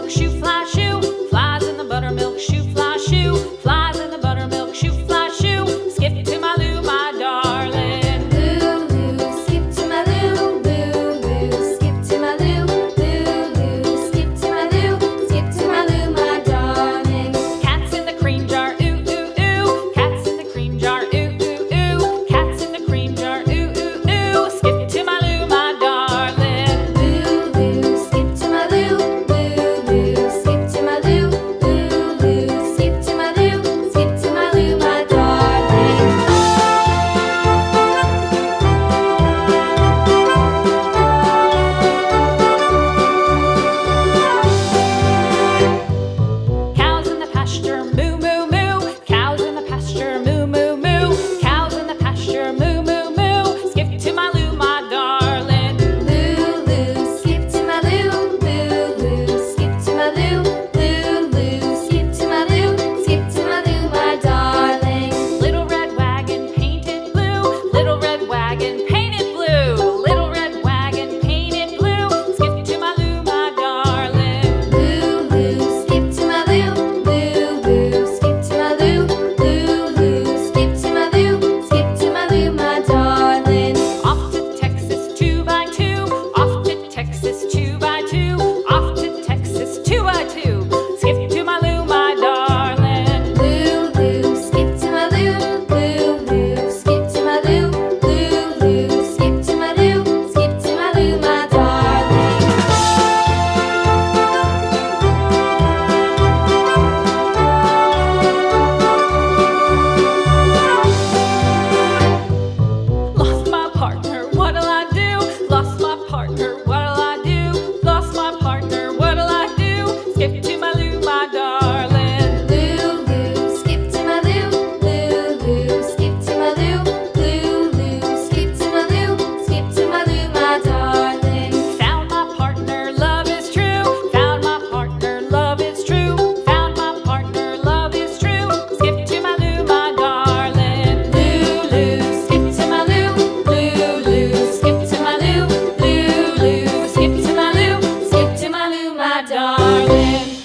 buttermilk shoe, fly shoe. Flies in the buttermilk shoe, fly shoe. Flies in the buttermilk shoe, fly shoe. Skip to my Lou, my darling. Lou, skip to my Lou, Lou, skip to my Lou, Lou, skip to my Lou, skip to my Lou, my darling. Cats in the cream jar, ooh, ooh, ooh. Cats in the cream jar, ooh, ooh, ooh. Cats in the cream jar, ooh, ooh, ooh. Skip to my Lou, my darling. Lou, skip to my Lou, Lou, skip to my Lou, Lou, skip to my Lou, skip to my Lou, my darling. Cows in the pasture, moo, moo, moo. Cows in the pasture, moo, moo, moo. Cows in the pasture, moo, moo, moo. Skip to my Lou, my darling. Lou, skip to my Lou, Lou, skip to my Lou, Lou, skip to my Lou, skip to my Lou, my darling. Little red wagon painted blue. Little red wagon painted blue. Little red wagon painted blue. Skip to my Lou, my darling. Lou, skip to my Lou, Lou, skip to my Lou, Lou, skip to my Lou, skip to my Lou, my darling. Off to Texas 2x2. Off to Texas 2x2. Off to Texas 2x2. Skip to my Lou, my darling. Lou, skip to my Lou, Lou, skip to my Lou, Lou, skip to my Lou, skip to my Lou, my darling. Lost my partner, what'll I do? Lost my partner, what'll I do? Lost my partner, what'll I do? Skip to my Lou, my darling. Lou, skip to my Lou, Lou, skip to my Lou, Lou, skip to my Lou, skip to my Lou, my darling. Found my partner, love is true. Found my partner, love is true. Found my partner, love is true. Skip to my Lou, my darling. Lou, skip to my Lou, Lou, skip to my Lou, Lou, skip to my Lou, skip to my Lou, my darling.